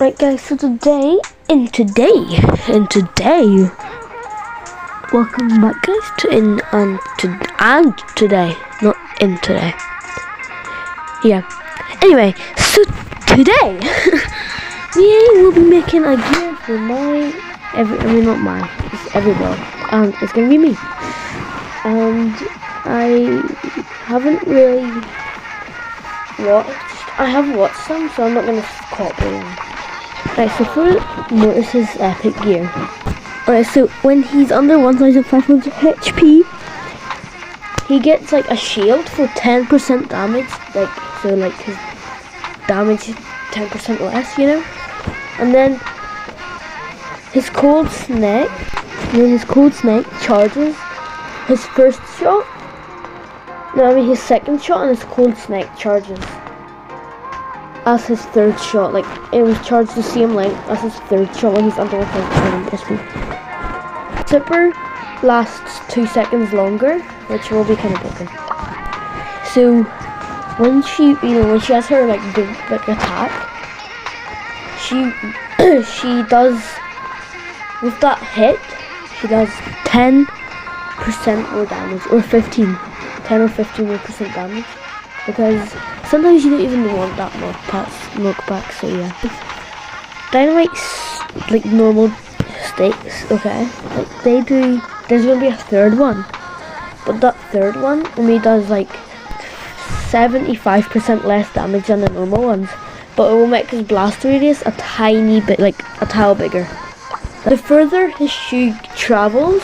Right guys, so today, welcome back guys to today, not in today. Yeah, anyway, so today, we will be making a gear for not mine, it's everyone, and it's gonna be me. And I haven't really I have watched some, so I'm not gonna copy them. Right, so for Mortis's epic gear. Alright, so when he's under 1500 HP, he gets like a shield for 10% damage. Like his damage is 10% less, you know? And then his cold snake charges his first shot. No, I mean his second shot, and his cold snake charges as his third shot. Like, it was charged the same length as his third shot when he's under 1,000 HP. Super lasts 2 seconds longer, which will be kind of bigger. So when she has her like attack, she does, with that hit, she does 10% more damage, or 10 or 15 more percent damage, because sometimes you don't even want that knockback. So yeah, Dynamite's like normal stakes, okay, like there's gonna be a third one, but that third one only does like 75% less damage than the normal ones, but it will make his blast radius a tiny bit, like a tile bigger. The further his shoe travels,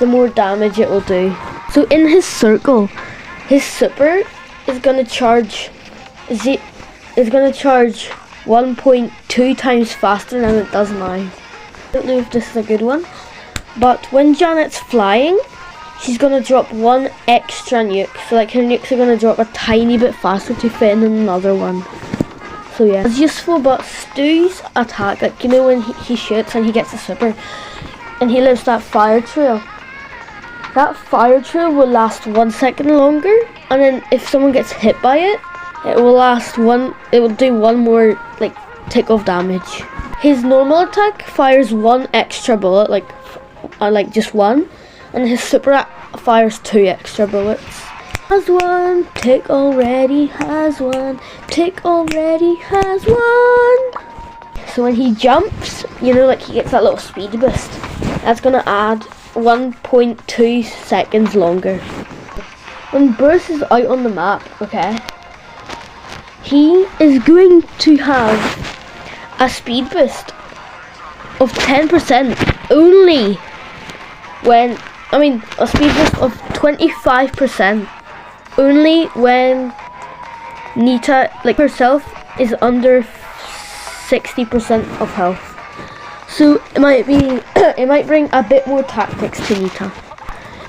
the more damage it will do. So in his circle, his super is gonna charge 1.2 times faster than it does now. I don't know if this is a good one, but when Janet's flying, she's gonna drop one extra nuke. So like her nukes are gonna drop a tiny bit faster to fit in another one. So yeah, it's useful. But Stu's attack, like you know when he shoots and he gets a super, and he leaves that fire trail. That fire trail will last 1 second longer, and then if someone gets hit by it, it will do one more like tick of damage. His normal attack fires one extra bullet, like just one, and his super fires 2 extra bullets. Has one tick already, has one tick already, has one. So when he jumps, you know, like he gets that little speed boost. That's gonna add 1.2 seconds longer. When Bruce is out on the map, okay, he is going to have a speed boost of 10% only when, a speed boost of 25% only when Nita, like herself, is under 60% of health. So it might bring a bit more tactics to Nita.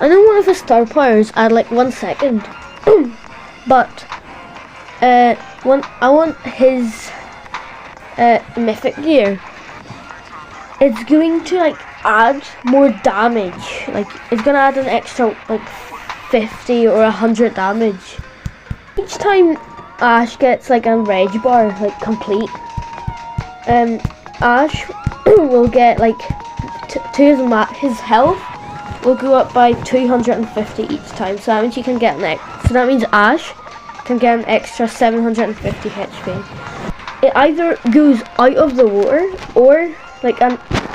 I know one of his star powers add like 1 second, but I want his mythic gear. It's going to like add more damage. Like it's gonna add an extra like 50 or 100 damage each time Ash gets like a rage bar like complete. Ash will get like his health will go up by 250 each time. So that means you can get that means Ash can get an extra 750 HP. It either goes out of the water, or like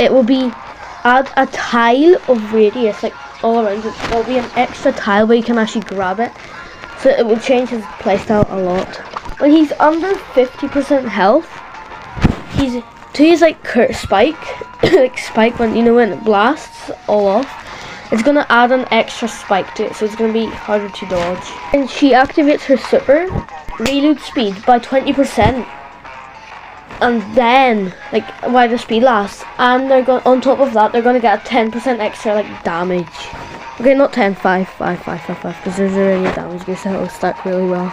it will be add a tile of radius like all around it. There'll be an extra tile where you can actually grab it. So it will change his playstyle a lot. When he's under 50% health, to use like Kurt Spike, like Spike when it blasts all off, it's gonna add an extra spike to it, so it's gonna be harder to dodge. And she activates her super reload speed by 20%, and then like while the speed lasts, and on top of that they're gonna get a 10% extra like damage. Okay, not 10, 5, because there's already a damage boost, so it'll stack really well.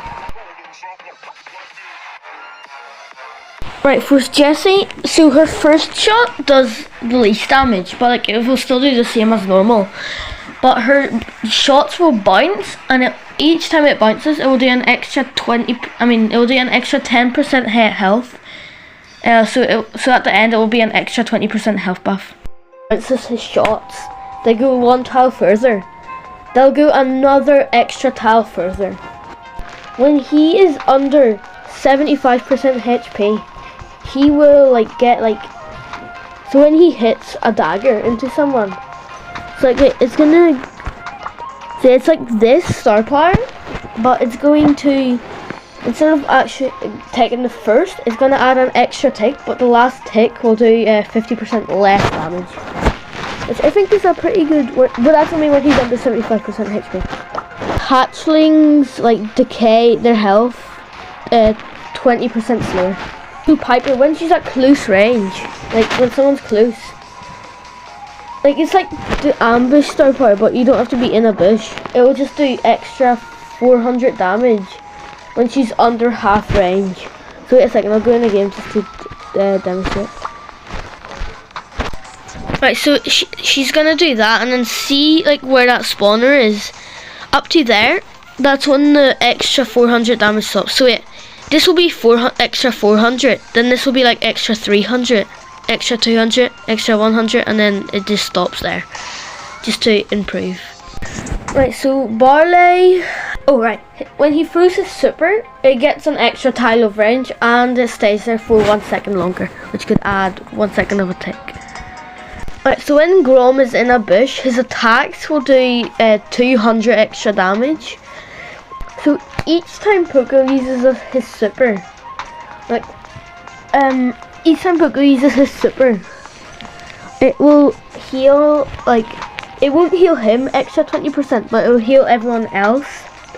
Right, for Jessie, so her first shot does the least damage, but like it will still do the same as normal. But her shots will bounce, and each time it bounces, it will do an extra 10% health, So at the end it will be an extra 20% health buff. It's just his shots. They go one tile further. They'll go another extra tile further. When he is under 75% HP, he will like get like. So when he hits a dagger into someone, it's gonna. So it's like this star power, but it's going to, instead of actually taking the first, it's going to add an extra tick, but the last tick will do 50% less damage. Which I think is a pretty good work, but that's only when he's under 75% HP. Hatchlings like decay their health 20% slower. To Piper, when she's at close range, like when someone's close, like it's like the ambush star power, but you don't have to be in a bush. It will just do extra 400 damage when she's under half range. So wait a second, I'll go in the game just to demonstrate. Right, so she's gonna do that, and then see like where that spawner is. Up to there, that's when the extra 400 damage stops. So wait, this will be extra 400, then this will be like extra 300. Extra 200, extra 100, and then it just stops there, just to improve. Right, so Barley, when he throws his super, it gets an extra tile of range, and it stays there for 1 second longer, which could add 1 second of a tick. Right, so when Grom is in a bush, his attacks will do 200 extra damage. So each time Poco uses his super, each time Poco uses his super, it will heal, it won't heal him extra 20%, but it will heal everyone else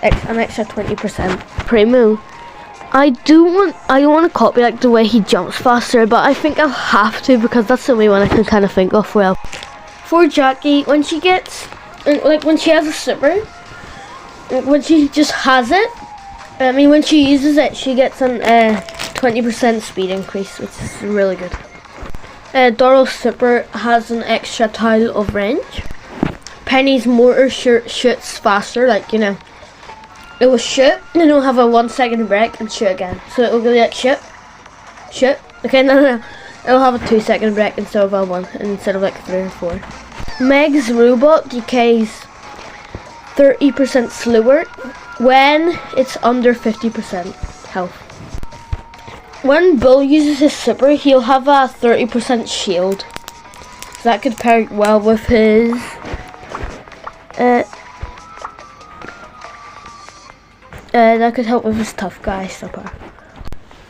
an extra 20%. Primo, I don't want to copy like the way he jumps faster, but I think I'll have to because that's the only one I can kind of think of well. For Jackie, when she gets, when she has a super, when she just has it, when she uses it, she gets an 20% speed increase, which is really good. Doral's super has an extra tile of range. Penny's mortar shoots faster, it will shoot, and then it'll have a 1 second break and shoot again. So it will go like shoot. Okay, no. It'll have a 2 second break instead of a 1, instead of like 3 or 4. Meg's robot decays 30% slower when it's under 50% health. When Bull uses his super, he'll have a 30% shield. So that could pair well with his that could help with his tough guy super.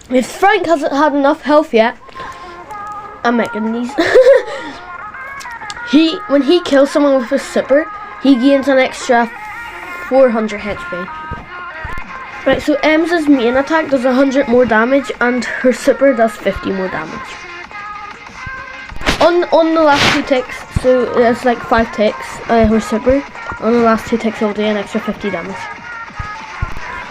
If Frank hasn't had enough health yet, I'm making these. When he kills someone with his super, he gains an extra 400 HP. Right, so Em's main attack does 100 more damage, and her super does 50 more damage. On the last 2 ticks, so it's like 5 ticks, her super. On the last 2 ticks, it'll do an extra 50 damage.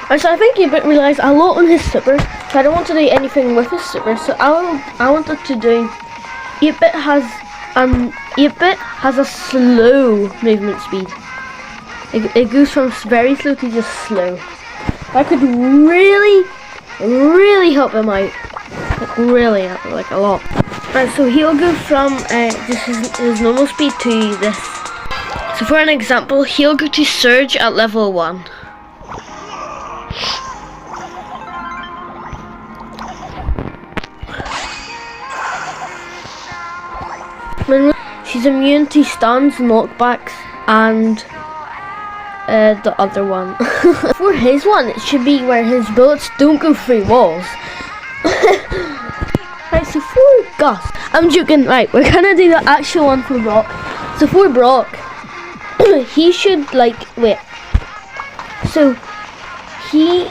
And so I think 8-Bit realised a lot on his super, so I don't want to do anything with his super. So I wanted to do 8-Bit has a slow movement speed. It goes from very slow to just slow. That could really help him out. Really, like a lot. Right, so he'll go from just his normal speed to this. So for an example, he'll go to Surge at level 1. She's immune to stuns, knockbacks, and the other one. For his one, it should be where his bullets don't go through walls. Right, so for Gus, I'm joking. Right, we're gonna do the actual one for Brock. So for Brock, he should So he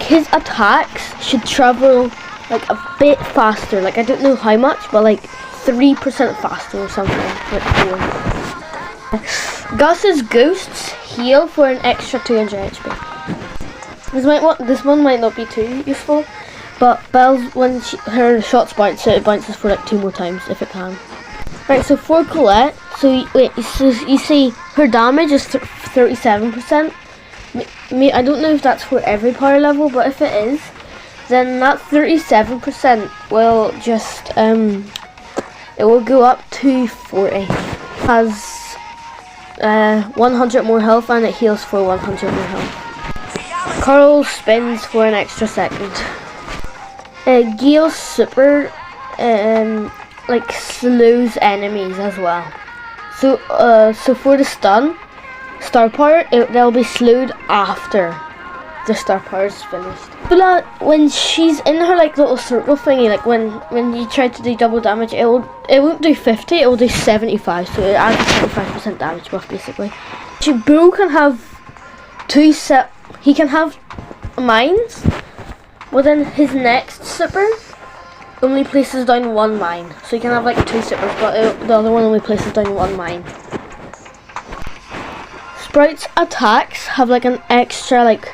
his attacks should travel a bit faster. I don't know how much, but 3% faster or something. Gus's ghosts heal for an extra 200 HP. This one might not be too useful, but Belle's, when her shots bounce, it bounces for 2 more times if it can. Right, so for Colette, so you see her damage is 37%. I don't know if that's for every power level, but if it is, then that 37% will just it will go up to 40. Has 100 more health and it heals for 100 more health. Carl spins for an extra second. Gale's super like slows enemies as well. So for the star power, they'll be slowed after the star power is finished. But when she's in her like little circle thingy, like when you try to do double damage, it won't do 50, it will do 75. So it adds 25% damage buff basically. Boo can have he can have mines, but then his next super only places down 1 mine. So you can have like 2 supers, but the other one only places down 1 mine. Sprout's attacks have like an extra like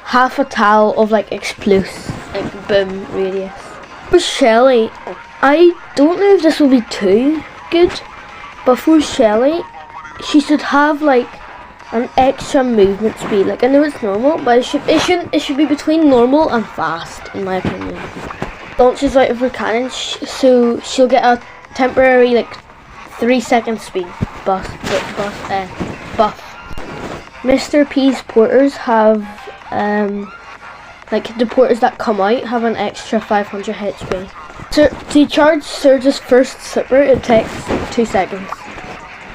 half a tile of like explosive, like boom radius. For Shelly, I don't know if this will be too good, but for Shelly, she should have like an extra movement speed. Like I know it's normal, but it should be between normal and fast in my opinion. Launches out of her cannon, so she'll get a temporary like 3-second speed buff. Mr. P's porters have like the porters that come out have an extra 500 HP. So to charge Surge's first super, it takes 2 seconds.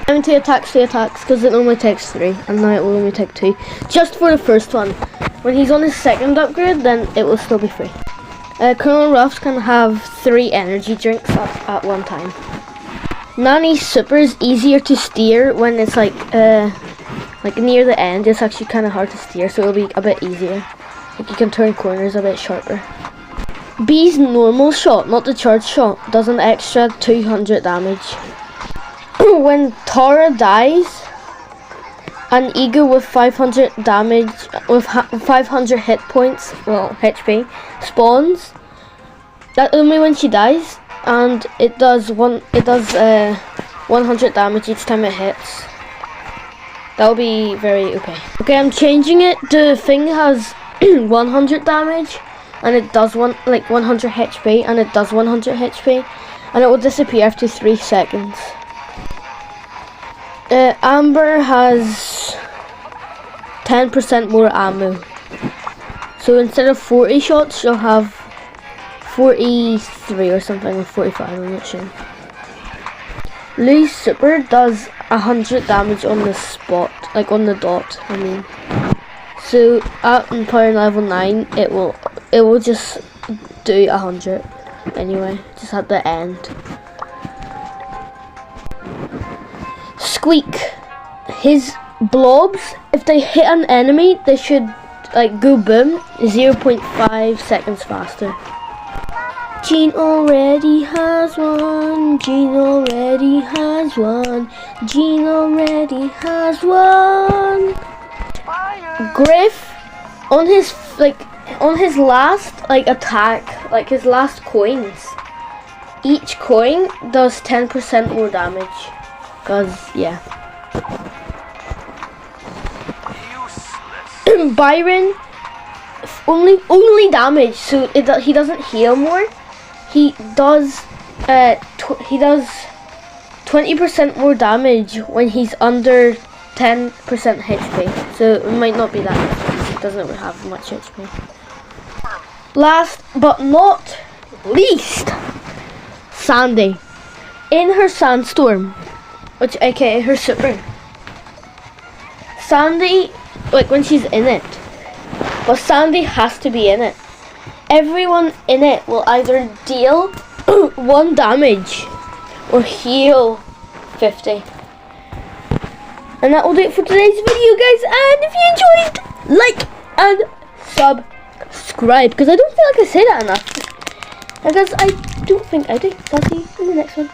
And to attacks because it normally takes 3, and now it will only take 2. Just for the first one. When he's on his second upgrade, then it will still be free. Colonel Ruffs can have 3 energy drinks at one time. Nanny's super is easier to steer when it's like near the end. It's actually kind of hard to steer, so it'll be a bit easier. Like you can turn corners a bit sharper. B's normal shot, not the charge shot, does an extra 200 damage. When Tara dies, an eagle with 500 damage, with 500 hit points, well HP, spawns. That only when she dies, and it does 100 damage each time it hits. That'll be very OP. Okay, I'm changing it. The thing has 100 damage, and it does 100 HP, and it does 100 HP, and it will disappear after 3 seconds. Amber has 10% more ammo. So instead of 40 shots, she'll have 43 or something, or 45, I'm not sure. Lou's super does 100 damage on the spot, like on the dot, I mean. So at power level 9, it will just do 100 anyway, just at the end. Squeak, his blobs, if they hit an enemy, they should like go boom 0.5 seconds faster. Jean already has one. Jean already has one. Jean already has one. Griff, on his last attack, like his last coins, each coin does 10% more damage. Cause yeah. Byron, only damage, so he doesn't heal more. He does 20% more damage when he's under 10% HP. So it might not be that much, because he doesn't have much HP. Last but not least, Sandy. In her sandstorm, which aka her super. Sandy, like when she's in it, but Sandy has to be in it. Everyone in it will either deal 1 damage or heal 50. And that will do it for today's video, guys. And if you enjoyed, like and subscribe, because I don't feel like I say that enough. Because I don't think I do. So I'll see you in the next one.